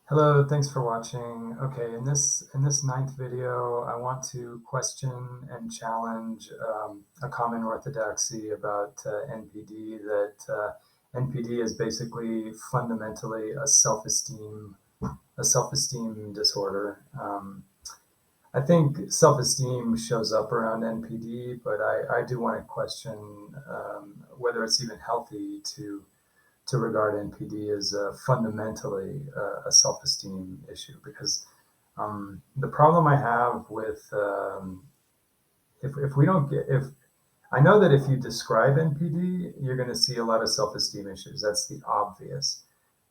Hello, thanks for watching. Okay, in this ninth video, I want to question and challenge a common orthodoxy about NPD, that NPD is basically fundamentally a self-esteem disorder. I think self-esteem shows up around NPD, but I do want to question whether it's even healthy to regard NPD as fundamentally a self-esteem issue, because the problem I have with if we don't get if I know that if you describe NPD, you're going to see a lot of self-esteem issues. That's the obvious.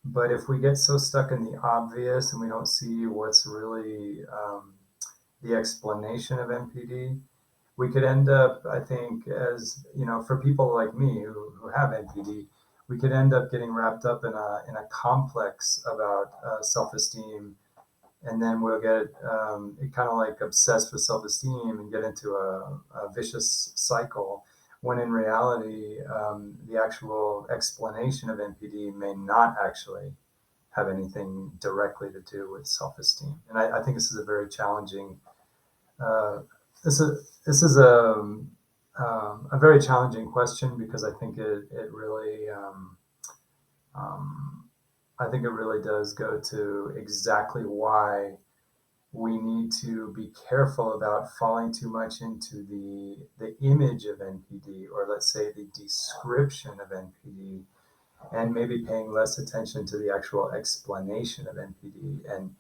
But if we get so stuck in the obvious and we don't see what's really the explanation of NPD, we could end up, I think, as for people like me who have NPD, we could end up getting wrapped up in a complex about self-esteem, and then we'll get kind of like obsessed with self-esteem and get into a vicious cycle. When in reality, the actual explanation of NPD may not actually have anything directly to do with self-esteem. And I think this is a very challenging uh, this is a very challenging question, because it really um, I think it really does go to exactly why we need to be careful about falling too much into the image of NPD, or let's say the description of NPD, and maybe paying less attention to the actual explanation of NPD. And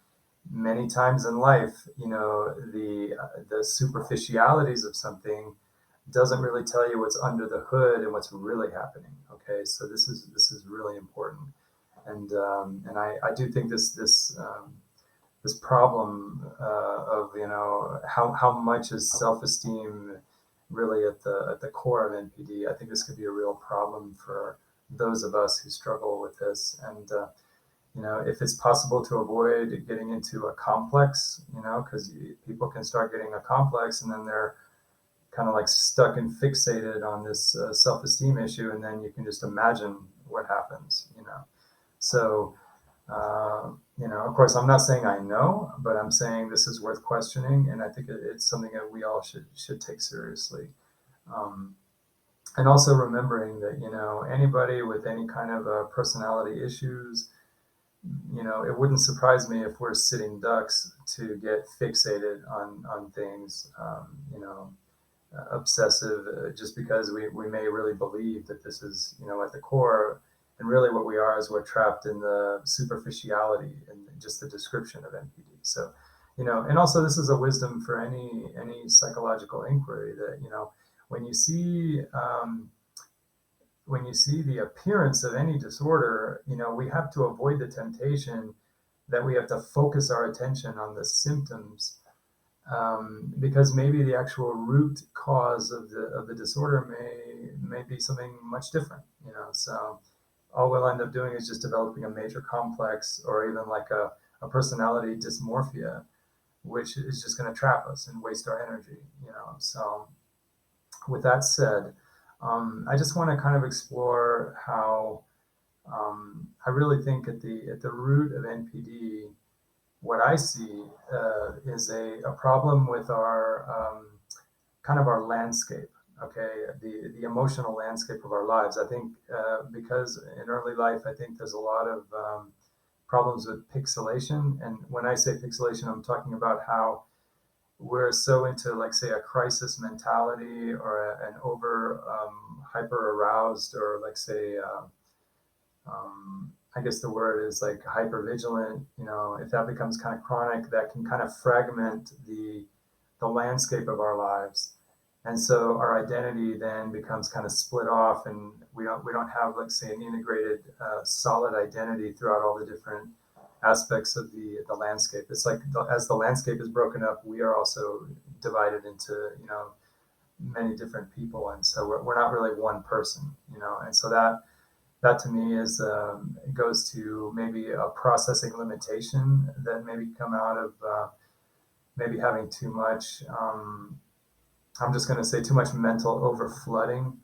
many times in life, the superficialities of something doesn't really tell you what's under the hood and what's really happening. Okay, so this is really important, and I do think this problem of how much is self-esteem really at the core of NPD. I think this could be a real problem for those of us who struggle with this. And if it's possible to avoid getting into a complex, because people can start getting a complex and then they're kind of like stuck and fixated on this self-esteem issue, and then you can just imagine what happens. So, of course, I'm not saying I know, but I'm saying this is worth questioning, and I think it's something that we all should take seriously. Um, and also remembering that anybody with any kind of personality issues, it wouldn't surprise me if we're sitting ducks to get fixated on things, obsessive, just because we may really believe that this is at the core. And really what we are is we're trapped in the superficiality and just the description of NPD. So, and also this is a wisdom for any psychological inquiry, that when you see when you see the appearance of any disorder, we have to avoid the temptation that we have to focus our attention on the symptoms, because maybe the actual root cause of the disorder may be something much different. So all we'll end up doing is just developing a major complex, or even like a personality dysmorphia, which is just going to trap us and waste our energy. So with that said, I just want to kind of explore how I really think at the root of NPD, what I see is a problem with our kind of our landscape. Okay, the emotional landscape of our lives. I think because in early life, I think there's a lot of problems with pixelation. And when I say pixelation, I'm talking about how we're so into, like, say, a crisis mentality, or an over hyper aroused, or like, say, I guess the word is like hyper vigilant. If that becomes kind of chronic, that can kind of fragment the landscape of our lives. And so our identity then becomes kind of split off, and we don't have, like, say, an integrated solid identity throughout all the different aspects of the landscape. It's like, as the landscape is broken up, we are also divided into many different people, and so we're not really one person. And so that to me is it goes to maybe a processing limitation that maybe come out of maybe having too much. I'm just going to say too much mental overflooding,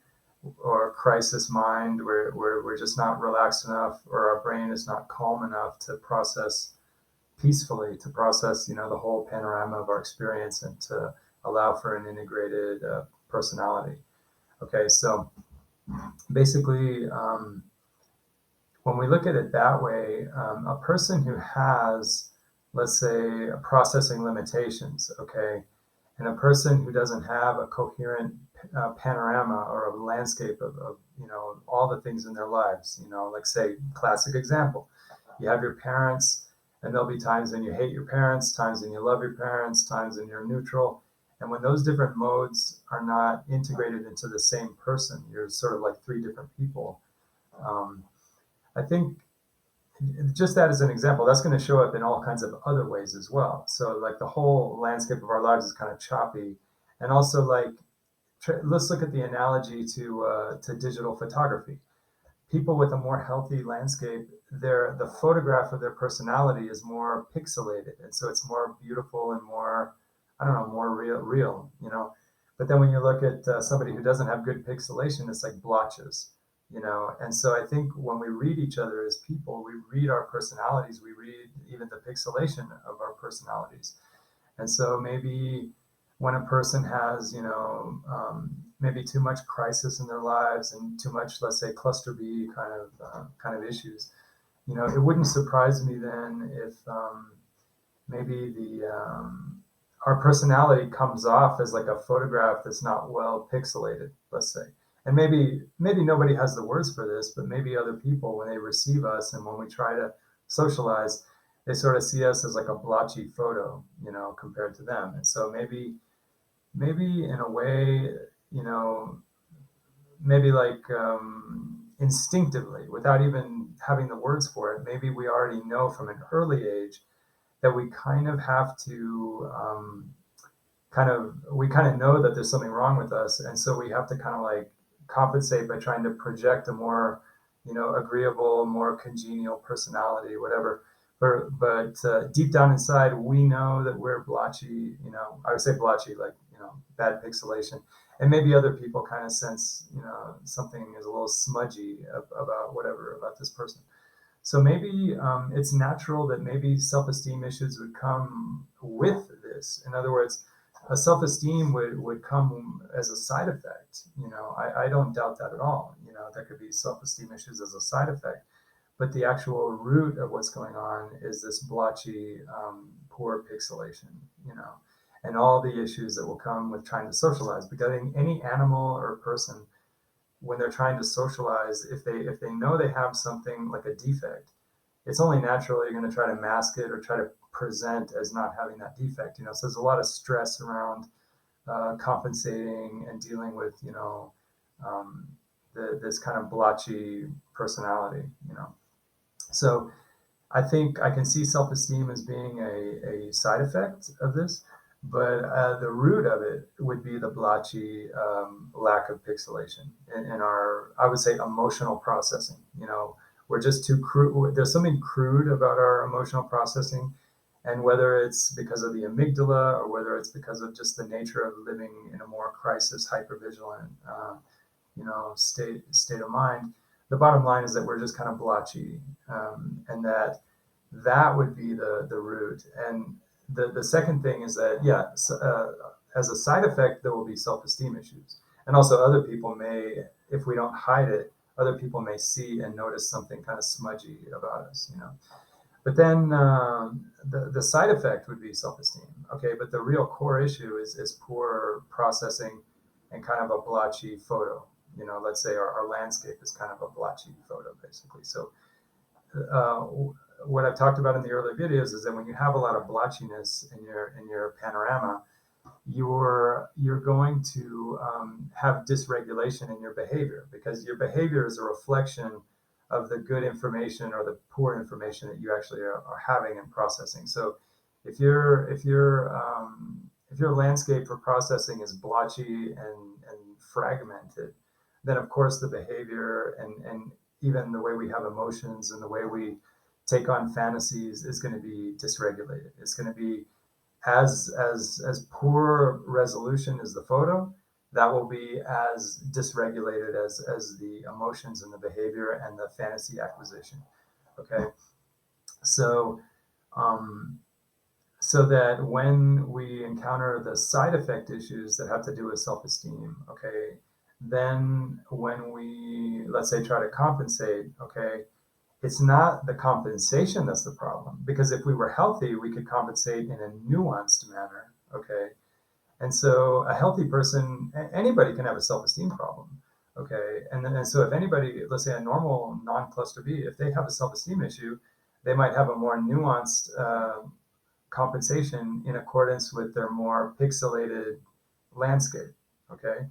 or crisis mind, where we're just not relaxed enough, or our brain is not calm enough to process peacefully, to process, the whole panorama of our experience and to allow for an integrated personality. Okay, so basically, when we look at it that way, a person who has, let's say, processing limitations, okay, and a person who doesn't have a coherent panorama or a landscape of all the things in their lives, like, say, classic example, you have your parents, and there'll be times when you hate your parents, times when you love your parents, times when you're neutral. And when those different modes are not integrated into the same person, you're sort of like three different people. um, I think, just that as an example, that's going to show up in all kinds of other ways as well. So, like, the whole landscape of our lives is kind of choppy. And also, like, let's look at the analogy to digital photography. People with a more healthy landscape, the photograph of their personality is more pixelated, and so it's more beautiful and more, I don't know, more real. But then when you look at somebody who doesn't have good pixelation, it's like blotches. And so I think when we read each other as people, we read our personalities, we read even the pixelation of our personalities. And so maybe when a person has, maybe too much crisis in their lives and too much, let's say, cluster B kind of issues, it wouldn't surprise me then if maybe our personality comes off as like a photograph that's not well pixelated, let's say. And maybe nobody has the words for this, but maybe other people, when they receive us and when we try to socialize, they sort of see us as like a blotchy photo, compared to them. And so maybe in a way, you know, maybe like instinctively, without even having the words for it, maybe we already know from an early age that we kind of have to we kind of know that there's something wrong with us, and so we have to kind of like compensate by trying to project a more, agreeable, more congenial personality, whatever. But deep down inside, we know that we're blotchy. I would say blotchy, like, bad pixelation, and maybe other people kind of sense, something is a little smudgy about whatever about this person. So maybe it's natural that maybe self-esteem issues would come with this. In other words, a self-esteem would come as a side effect. I don't doubt that at all. There could be self-esteem issues as a side effect, but the actual root of what's going on is this blotchy, poor pixelation, and all the issues that will come with trying to socialize. Because I think any animal or person, when they're trying to socialize, if they know they have something like a defect, it's only natural you're going to try to mask it or try to present as not having that defect. So there's a lot of stress around compensating and dealing with um, this kind of blotchy personality. So I think I can see self-esteem as being a side effect of this, but the root of it would be the blotchy lack of pixelation in our, I would say, emotional processing. We're just too crude. There's something crude about our emotional processing, and whether it's because of the amygdala or whether it's because of just the nature of living in a more crisis, hypervigilant, state of mind, the bottom line is that we're just kind of blotchy, and that would be the root. And the second thing is that, yeah, as a side effect, there will be self-esteem issues, and also other people may, if we don't hide it, other people may see and notice something kind of smudgy about us. But then the side effect would be self-esteem. Okay, but the real core issue is poor processing and kind of a blotchy photo. Let's say our landscape is kind of a blotchy photo, basically. So uh, what I've talked about in the earlier videos is that when you have a lot of blotchiness in your panorama, you're going to have dysregulation in your behavior, because your behavior is a reflection of the good information or the poor information that you actually are having and processing. So if your landscape for processing is blotchy and fragmented, then of course the behavior and even the way we have emotions and the way we take on fantasies is going to be dysregulated. It's going to be as poor resolution as the photo, that will be as dysregulated as the emotions and the behavior and the fantasy acquisition. Okay, so Um, so that when we encounter the side effect issues that have to do with self-esteem, okay, then when we, let's say, try to compensate, okay, it's not the compensation that's the problem. Because if we were healthy, we could compensate in a nuanced manner, okay? And so a healthy person, anybody can have a self-esteem problem, okay? And so if anybody, let's say a normal non-cluster B, if they have a self-esteem issue, they might have a more nuanced compensation in accordance with their more pixelated landscape, okay?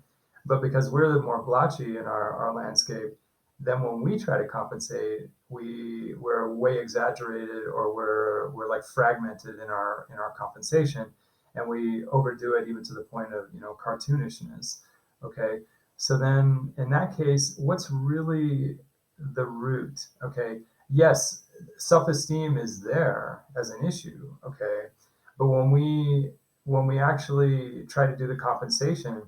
But because we're more blotchy in our landscape, then when we try to compensate, we're way exaggerated, or we're like fragmented in our compensation, and we overdo it even to the point of cartoonishness, okay? So then in that case, what's really the root? Okay, yes, self-esteem is there as an issue, okay, but when we actually try to do the compensation,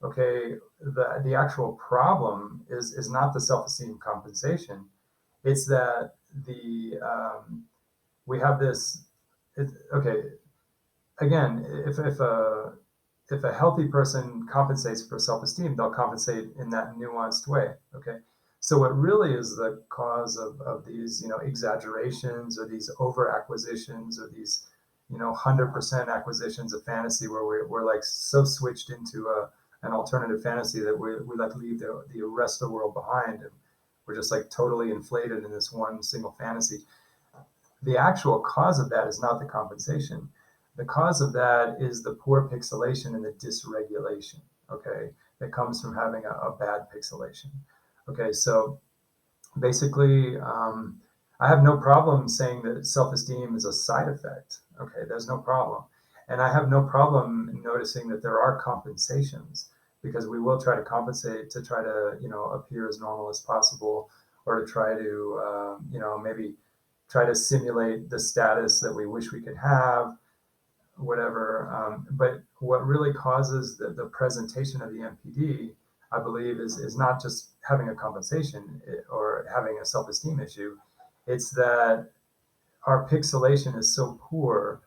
okay, the actual problem is not the self-esteem compensation. It's that the we have this. Okay, again, if a healthy person compensates for self-esteem, they'll compensate in that nuanced way. Okay, so what really is the cause of these exaggerations, or these over acquisitions, or these 100% acquisitions of fantasy, where we're like so switched into an alternative fantasy that we like leave the rest of the world behind, and we're just like totally inflated in this one single fantasy. The actual cause of that is not the compensation. The cause of that is the poor pixelation and the dysregulation, okay, that comes from having a bad pixelation. Okay, so basically, I have no problem saying that self-esteem is a side effect. Okay, there's no problem. And I have no problem noticing that there are compensations, because we will try to compensate to try to, appear as normal as possible, or to try to, maybe try to simulate the status that we wish we could have, whatever. But what really causes the presentation of the NPD, I believe, is not just having a compensation or having a self-esteem issue. It's that our pixelation is so poor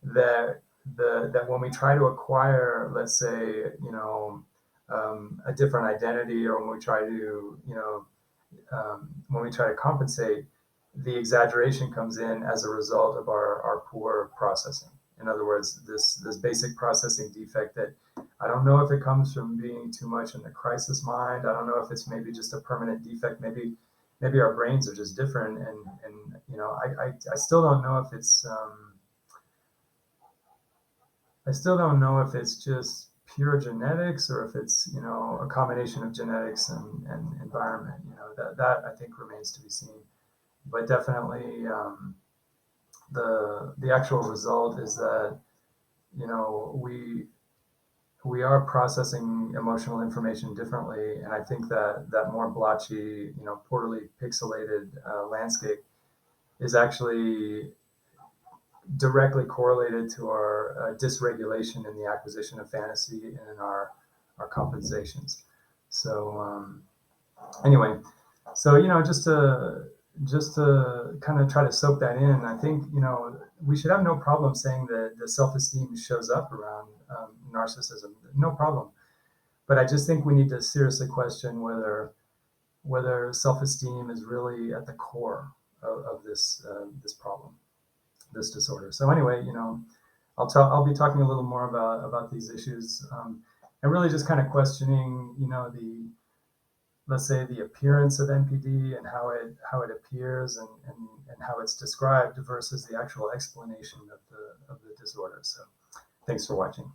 that that when we try to acquire, let's say, a different identity, or when we try to, when we try to compensate, the exaggeration comes in as a result of our poor processing. In other words, this basic processing defect that I don't know if it comes from being too much in the crisis mind. I don't know if it's maybe just a permanent defect. Maybe our brains are just different, and I still don't know if it's I still don't know if it's just pure genetics, or if it's a combination of genetics and environment. That I think remains to be seen. But definitely, the actual result is that we are processing emotional information differently, and I think that that more blotchy, poorly pixelated landscape is actually directly correlated to our dysregulation in the acquisition of fantasy and in our compensations. So anyway, so just to kind of try to soak that in, I think we should have no problem saying that the self-esteem shows up around narcissism, no problem. But I just think we need to seriously question whether self-esteem is really at the core of this problem, this disorder. So anyway, I'll be talking a little more about these issues, and really just kind of questioning, the, let's say, the appearance of NPD, and how it appears, and how it's described, versus the actual explanation of the disorder. So thanks for watching.